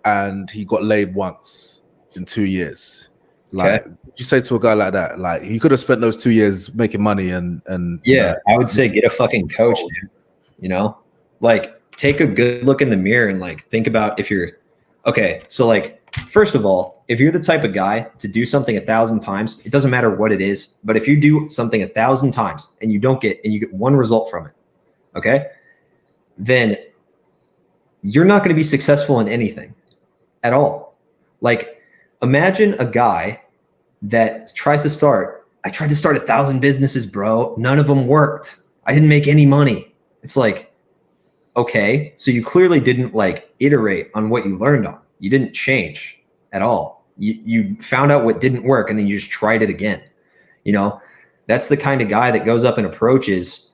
and he got laid once in 2 years. Like, would you say to a guy like that, like he could have spent those 2 years making money and yeah, I would say get a fucking coach, dude. Like take a good look in the mirror and like think about if you're. Okay, so like, first of all, if you're the type of guy to do something 1,000 times, it doesn't matter what it is, but if you do something 1,000 times and you get one result from it, okay, then you're not going to be successful in anything at all. Like, imagine a guy that tries to start. I tried to start 1,000 businesses, bro. None of them worked. I didn't make any money. It's like, okay, so you clearly didn't like iterate on what you learned on. You didn't change at all. You found out what didn't work and then you just tried it again. That's the kind of guy that goes up and approaches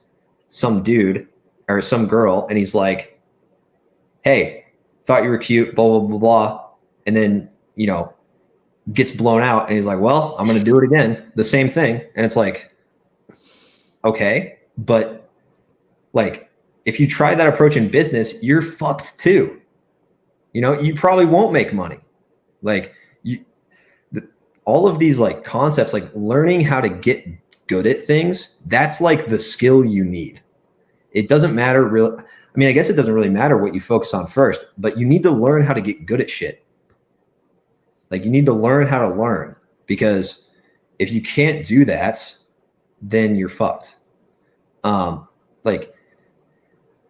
some dude or some girl and he's like, hey, thought you were cute, blah, blah, blah, blah. And then, gets blown out and he's like, well, I'm going to do it again. The same thing. And it's like, okay, but like, if you try that approach in business, you're fucked too. You probably won't make money. Like all of these like concepts, like learning how to get good at things, that's like the skill you need. It doesn't matter really. I mean, I guess it doesn't really matter what you focus on first, but you need to learn how to get good at shit. Like you need to learn how to learn because if you can't do that, then you're fucked. like,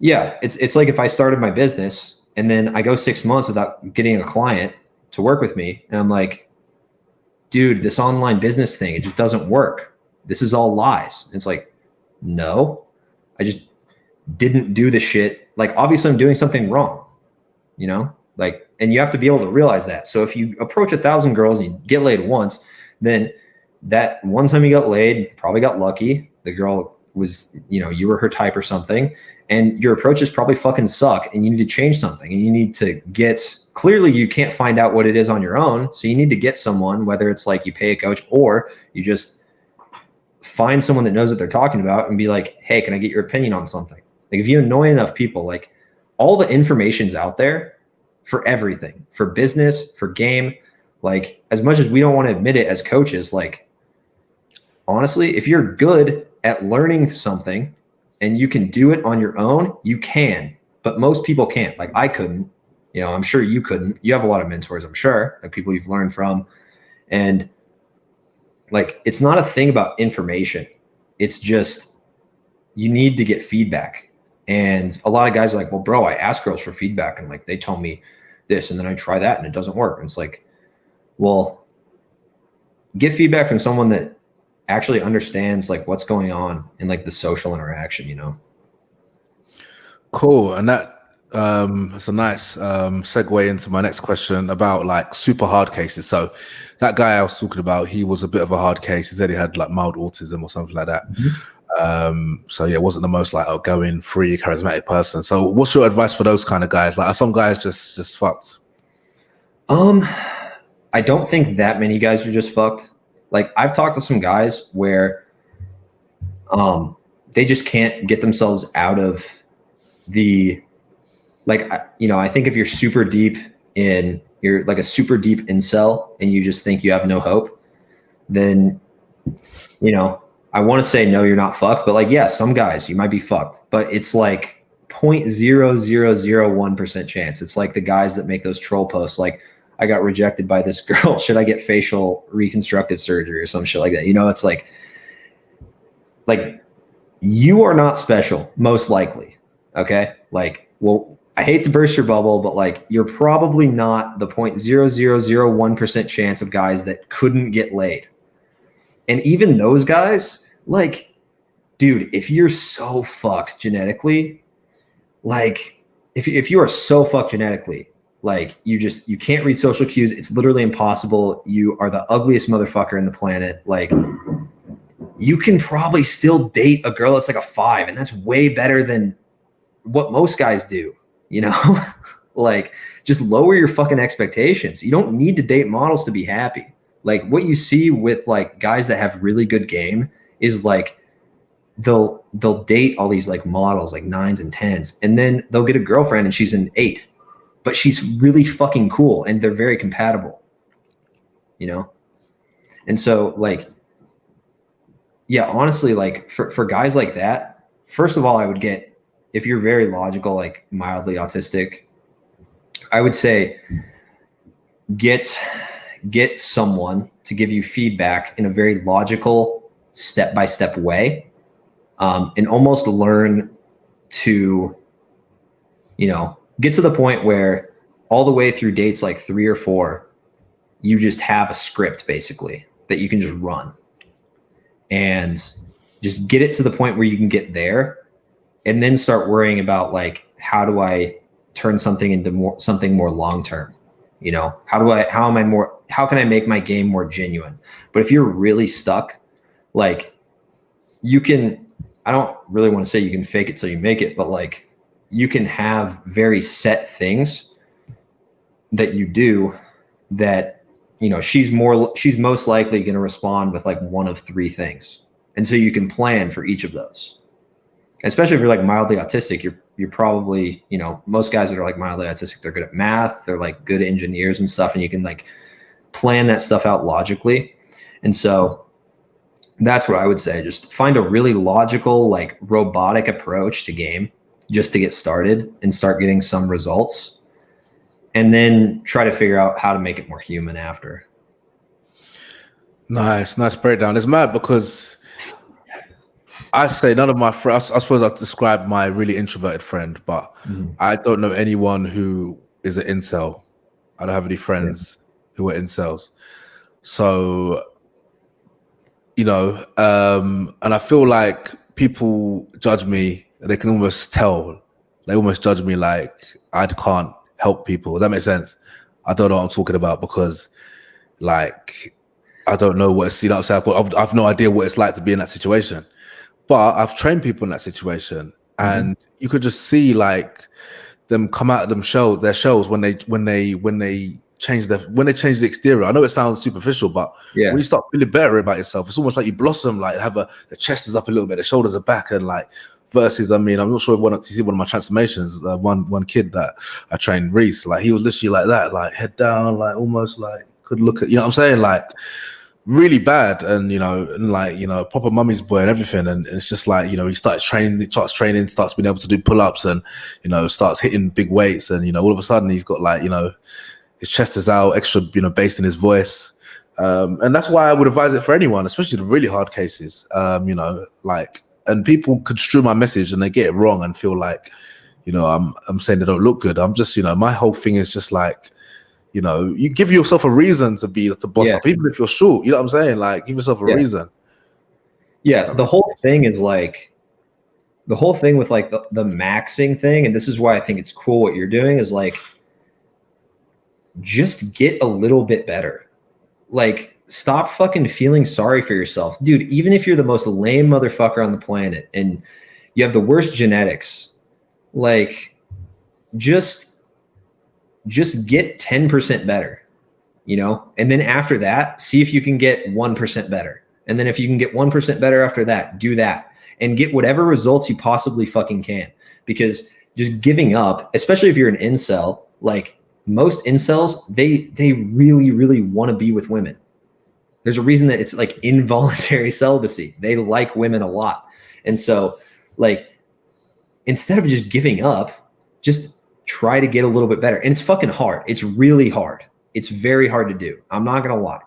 yeah, it's like if I started my business and then I go 6 months without getting a client to work with me, and I'm like, dude, this online business thing, it just doesn't work. This is all lies. And it's like, no, I just didn't do the shit. Like, obviously I'm doing something wrong, like, and you have to be able to realize that. So if you approach 1,000 girls and you get laid once, then that one time you got laid, probably got lucky. The girl was, you were her type or something, and your approaches probably fucking suck, and you need to change something, and you need to clearly you can't find out what it is on your own. So you need to get someone, whether it's like you pay a coach or you just find someone that knows what they're talking about and be like, hey, can I get your opinion on something? Like, if you annoy enough people, like, all the information's out there for everything, for business, for game. Like, as much as we don't want to admit it as coaches, like, honestly, if you're good at learning something and you can do it on your own, you can, but most people can't. Like, I couldn't, I'm sure you couldn't. You have a lot of mentors, I'm sure, like people you've learned from. And like, it's not a thing about information. It's just, you need to get feedback. And a lot of guys are like, well, bro, I ask girls for feedback and like, they tell me this, and then I try that and it doesn't work. And it's like, well, get feedback from someone that actually understands like what's going on in like the social interaction, Cool. And that it's a nice segue into my next question about like super hard cases. So that guy I was talking about, he was a bit of a hard case. He said he had like mild autism or something like that. So yeah, wasn't the most like outgoing, free, charismatic person. So what's your advice for those kind of guys? Like, are some guys just fucked? I don't think that many guys are just fucked. Like, I've talked to some guys where they just can't get themselves out of the, like, I think if you're super deep you're like a super deep incel and you just think you have no hope, then, I want to say, no, you're not fucked, but like, yeah, some guys you might be fucked, but it's like 0.0001% chance. It's like the guys that make those troll posts, like, I got rejected by this girl. Should I get facial reconstructive surgery or some shit like that? It's like you are not special, most likely. Okay. Like, well, I hate to burst your bubble, but like, you're probably not the 0.0001% chance of guys that couldn't get laid. And even those guys, like, dude, if you're so fucked genetically, like, if you are so fucked genetically, like, you can't read social cues. It's literally impossible. You are the ugliest motherfucker in the planet. Like, you can probably still date a girl that's like a 5, and that's way better than what most guys do, like, just lower your fucking expectations. You don't need to date models to be happy. Like, what you see with like guys that have really good game is like, they'll date all these like models, like 9s and 10s, and then they'll get a girlfriend and she's an 8, but she's really fucking cool and they're very compatible, And so, like, yeah, honestly, like, for guys like that, first of all, I would get, if you're very logical, like mildly autistic, I would say get someone to give you feedback in a very logical, step-by-step way, and almost learn to, get to the point where all the way through dates like 3 or 4, you just have a script basically that you can just run, and just get it to the point where you can get there, and then start worrying about like, how do I turn something into something more long-term? How can I make my game more genuine? But if you're really stuck, like, I don't really want to say you can fake it till you make it, but like, you can have very set things that you do that, she's most likely going to respond with like one of 3 things. And so you can plan for each of those. Especially if you're like mildly autistic, you're probably, most guys that are like mildly autistic, they're good at math, they're like good engineers and stuff, and you can like plan that stuff out logically. And so that's what I would say. Just find a really logical, like robotic approach to game just to get started and start getting some results, and then try to figure out how to make it more human after. Nice breakdown. It's mad because I say none of my friends. I suppose I'd describe my really introverted friend, but I don't know anyone who is an incel. I don't have any friends who are incels. So, and I feel like people judge me. They can almost tell. They almost judge me like I can't help people. Does that make sense? I don't know what I'm talking about because, like, I don't know what it's. I'm saying? I've no idea what it's like to be in that situation. But I've trained people in that situation, and you could just see like them come out of their shells when they change the exterior. I know it sounds superficial, but when you start feeling better about yourself, it's almost like you blossom. Like the chest is up a little bit, the shoulders are back, and like versus. I mean, I'm not sure if you see one of my transformations. One kid that I trained, Reese, like he was literally like that, like head down, like almost like could look at. You know what I'm saying? Like really bad, and proper mummy's boy and everything, and it's just like he starts training, starts being able to do pull-ups, and starts hitting big weights, and all of a sudden he's got like his chest is out, extra bass in his voice, and that's why I would advise it for anyone, especially the really hard cases, and people construe my message and they get it wrong and feel like I'm saying they don't look good. I'm just my whole thing is just like you give yourself a reason to boss up, even if you're short. You know what I'm saying? Like, give yourself a reason. Yeah, the whole thing is like, the whole thing with like the maxing thing, and this is why I think it's cool what you're doing, is like, just get a little bit better. Like, stop fucking feeling sorry for yourself. Dude, even if you're the most lame motherfucker on the planet and you have the worst genetics, like, just get 10% better, and then after that, see if you can get 1% better. And then if you can get 1% better after that, do that and get whatever results you possibly fucking can. Because just giving up, especially if you're an incel, like most incels, they really, really want to be with women. There's a reason that it's like involuntary celibacy. They like women a lot. And so like, instead of just giving up, just try to get a little bit better. And it's fucking hard. It's really hard. It's very hard to do. I'm not going to lie,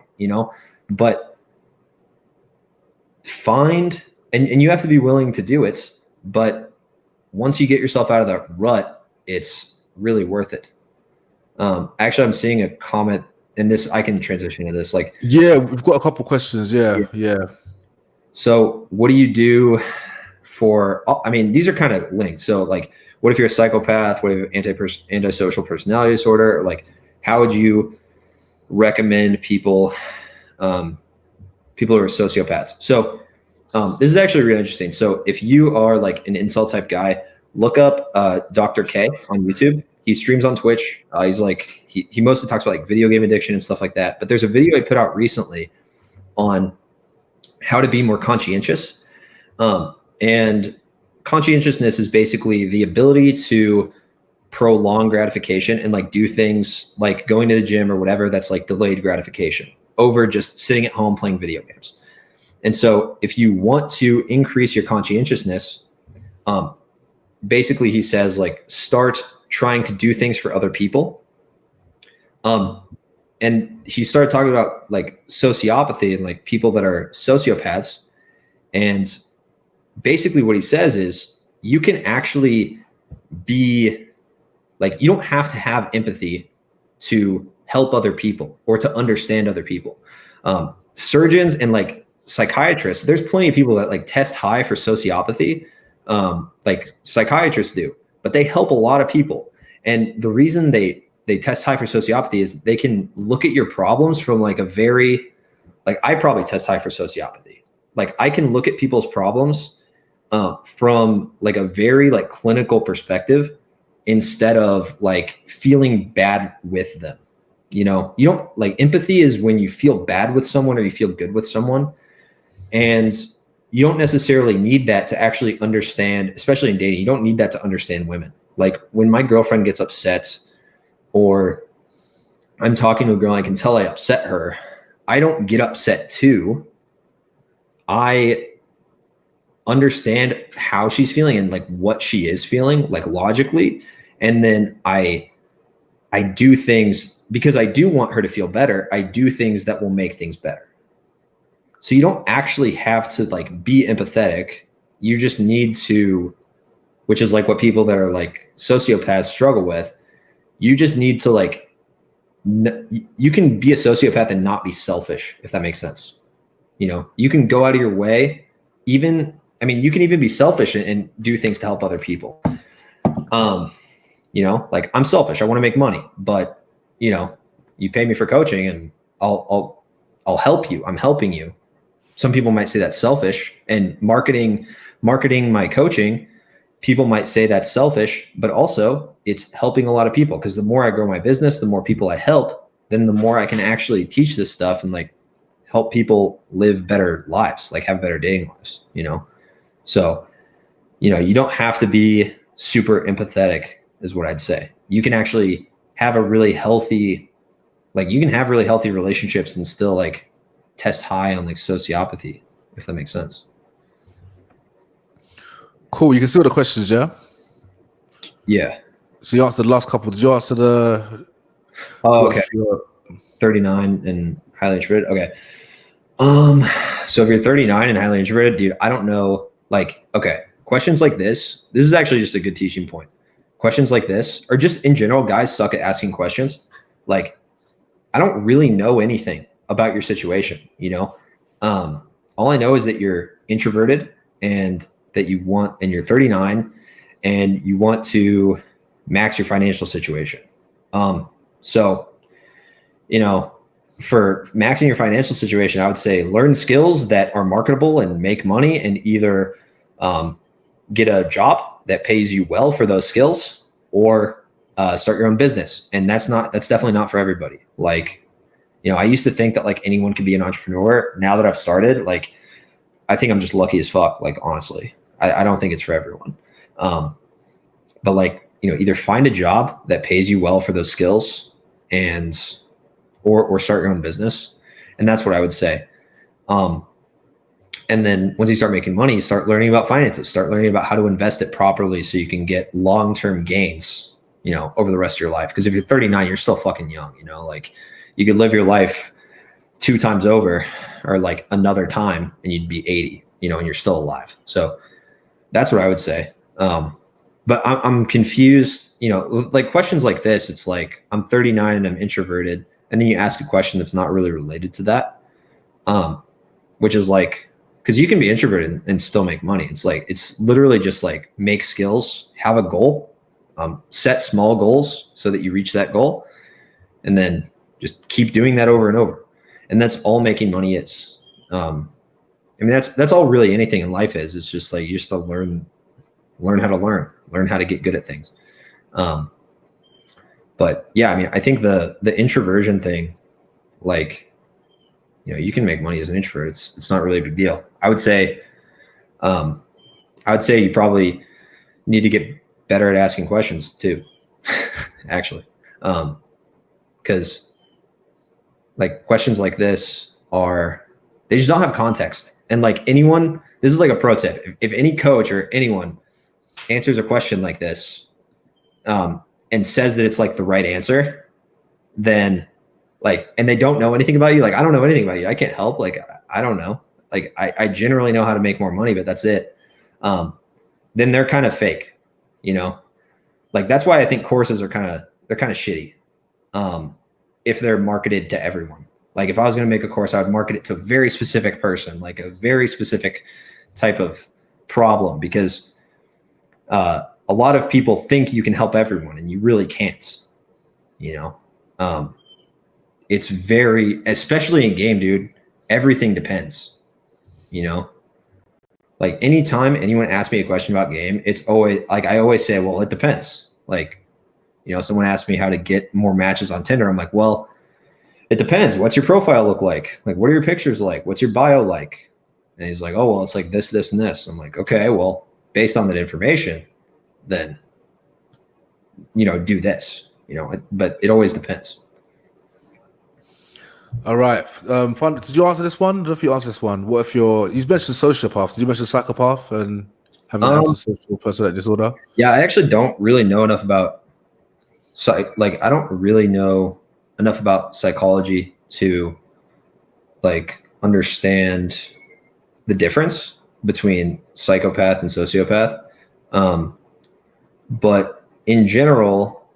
but find, and you have to be willing to do it. But once you get yourself out of that rut, it's really worth it. Actually, I'm seeing a comment in this. I can transition to this. Like, yeah, we've got a couple questions. Yeah. So what do you do for, I mean, these are kind of linked. So like, what if you're a psychopath? What if you have antisocial personality disorder? Like, how would you recommend people who are sociopaths? So this is actually really interesting. So if you are like an incel type guy, look up Dr. K on YouTube. He streams on Twitch. He's like, he mostly talks about like video game addiction and stuff like that. But there's a video he put out recently on how to be more conscientious. And conscientiousness is basically the ability to prolong gratification and like do things like going to the gym or whatever that's like delayed gratification over just sitting at home playing video games. And so if you want to increase your conscientiousness, basically he says like start trying to do things for other people. And he started talking about like sociopathy and like people that are sociopaths. And basically what he says is you can actually be like, you don't have to have empathy to help other people or to understand other people. Surgeons and like psychiatrists, there's plenty of people that like test high for sociopathy, like psychiatrists do, but they help a lot of people. And the reason they test high for sociopathy is they can look at your problems from like a very, like I probably test high for sociopathy. Like I can look at people's problems from like a very like clinical perspective instead of like feeling bad with them. You don't like, empathy is when you feel bad with someone or you feel good with someone, and you don't necessarily need that to actually understand, especially in dating, you don't need that to understand women. Like when my girlfriend gets upset or I'm talking to a girl, I can tell I upset her. I don't get upset too. I understand how she's feeling and like what she is feeling, like logically. And then I do things because I do want her to feel better. I do things that will make things better. So you don't actually have to like be empathetic you just need to, which is like what people that are like sociopaths struggle with. You just need to like, you can be a sociopath and not be selfish, if that makes sense. You know, you can go out of your way, you can even be selfish and do things to help other people. You know, like I'm selfish. I want to make money, but you know, you pay me for coaching and I'll help you. I'm helping you. Some people might say that's selfish, and marketing my coaching, people might say that's selfish, but also it's helping a lot of people, because the more I grow my business, the more people I help, then the more I can actually teach this stuff and like help people live better lives, like have better dating lives, you know? So, you know, you don't have to be super empathetic is what I'd say. You can actually have a really healthy, like you can have really healthy relationships and still like test high on like sociopathy, if that makes sense. Cool. You can see all the questions, yeah? Yeah. So you answered the last couple. Did you answer the... Oh, okay. 39 and highly introverted. Okay. So if you're 39 and highly introverted, dude, I don't know. Like, okay, questions like this is actually just a good teaching point. Questions like this, or just in general, guys suck at asking questions. Like, I don't really know anything about your situation, you know? All I know is that you're introverted and that and you're 39 and you want to max your financial situation. So, you know, for maxing your financial situation, I would say learn skills that are marketable and make money, and either get a job that pays you well for those skills, or start your own business. And that's definitely not for everybody. Like, you know, I used to think that like anyone could be an entrepreneur. Now that I've started, like, I think I'm just lucky as fuck. Like, honestly, I don't think it's for everyone. But like, you know, either find a job that pays you well for those skills or start your own business. And that's what I would say. And then once you start making money, you start learning about finances, start learning about how to invest it properly so you can get long-term gains, you know, over the rest of your life. Because if you're 39, you're still fucking young, you know, like you could live your life 2 times over or like another time and you'd be 80, you know, and you're still alive. So that's what I would say. But I'm confused, you know, like questions like this, it's like, I'm 39 and I'm introverted. And then you ask a question that's not really related to that. Which is like, because you can be introverted and still make money. It's like, it's literally just like make skills, have a goal, set small goals so that you reach that goal, and then just keep doing that over and over. And that's all making money is. I mean, that's all really anything in life is. It's just like, you just have to learn how to learn how to get good at things. But yeah, I mean, I think the introversion thing, like, you know, you can make money as an introvert. It's not really a big deal. I would say you probably need to get better at asking questions too, actually. Because like questions like this they just don't have context. And like anyone, this is like a pro tip. If any coach or anyone answers a question like this, and says that it's like the right answer, then like, and they don't know anything about you. Like, I don't know anything about you. I can't help. Like, I don't know. Like, I generally know how to make more money, but that's it. Then they're kind of fake, you know? Like, that's why I think courses they're kind of shitty. If they're marketed to everyone. Like, if I was going to make a course, I would market it to a very specific person, like a very specific type of problem, because a lot of people think you can help everyone and you really can't, you know? It's very, especially in game, dude, everything depends, you know? Like anytime anyone asks me a question about game, it's always like, I always say, well, it depends. Like, you know, someone asks me how to get more matches on Tinder. I'm like, well, it depends. What's your profile look like? Like, what are your pictures like? What's your bio like? And he's like, oh, well, it's like this, this, and this. I'm like, okay, well, based on that information, then, you know, do this, you know, but it always depends. All right. Fun. Did you answer this one? I don't know if you answered this one. What if you mentioned sociopath? Did you mention psychopath and having antisocial personality disorder? Yeah, I actually don't really know enough about I don't really know enough about psychology to like understand the difference. between psychopath and sociopath. But in general,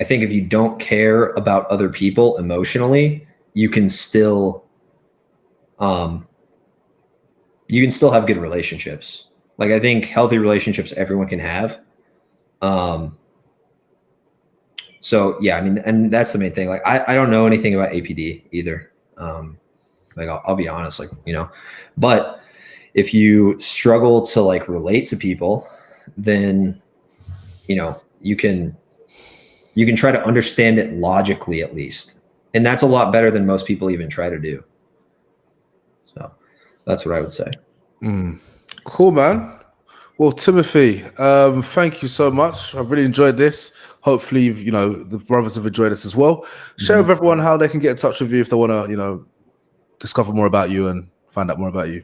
I think if you don't care about other people emotionally, you can still have good relationships. Like, I think healthy relationships everyone can have. So yeah, I mean, and that's the main thing. Like, I don't know anything about APD either. Like, I'll be honest, like, but if you struggle to like relate to people, then, you can try to understand it logically at least. And that's a lot better than most people even try to do. So that's what I would say. Cool, man. Well, Timothy, thank you so much. I've really enjoyed this. Hopefully, the brothers have enjoyed this as well. Share with everyone how they can get in touch with you if they want to, discover more about you and find out more about you.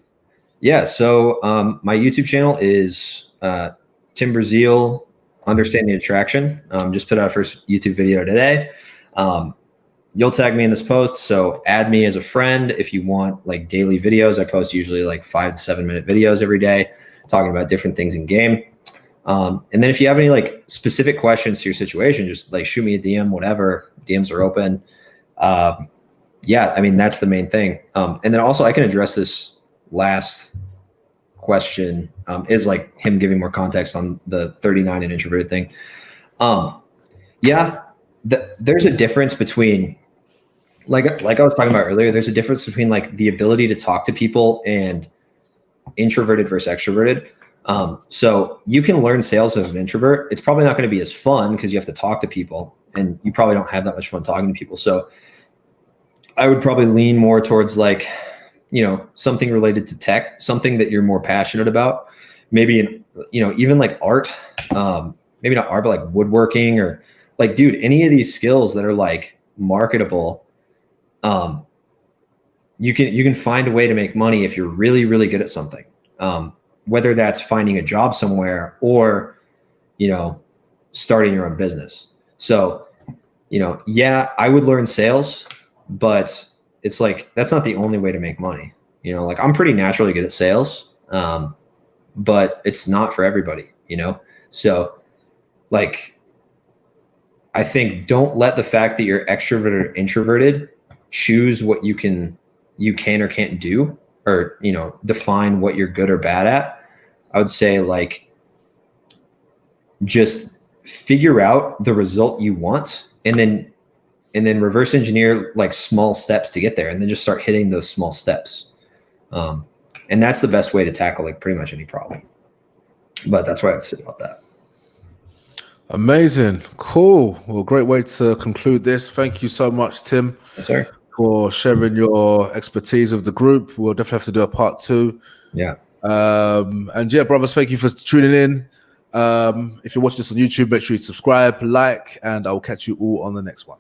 Yeah. So my YouTube channel is Tim Brazeal, Understanding Attraction. Just put out our first YouTube video today. You'll tag me in this post. So add me as a friend if you want like daily videos. I post usually like 5 to 7 minute videos every day talking about different things in game. And then if you have any like specific questions to your situation, just like shoot me a DM, whatever. DMs are open. Yeah, I mean, that's the main thing. And then also I can address this last question is like him giving more context on the 39 and introverted thing. Yeah, there's a difference between like I was talking about earlier, there's a difference between like the ability to talk to people and introverted versus extroverted. So you can learn sales as an introvert. It's probably not going to be as fun because you have to talk to people and you probably don't have that much fun talking to people. So I would probably lean more towards like, something related to tech, something that you're more passionate about. Maybe, even like art, maybe not art, but like woodworking or like, dude, any of these skills that are like marketable, you can find a way to make money if you're really, really good at something. Whether that's finding a job somewhere or, starting your own business. So, yeah, I would learn sales, but it's like, that's not the only way to make money. Like I'm pretty naturally good at sales, but it's not for everybody, So like, I think don't let the fact that you're extroverted or introverted choose what you can or can't do, or, define what you're good or bad at. I would say like, just figure out the result you want and then reverse engineer like small steps to get there, and then just start hitting those small steps. And that's the best way to tackle like pretty much any problem. But that's what I would say about that. Amazing. Cool. Well, great way to conclude this. Thank you so much, Tim. Yes, sir. For sharing your expertise with the group. We'll definitely have to do a part 2. Yeah. And yeah, brothers, thank you for tuning in. If you're watching this on YouTube, make sure you subscribe, like, and I'll catch you all on the next one.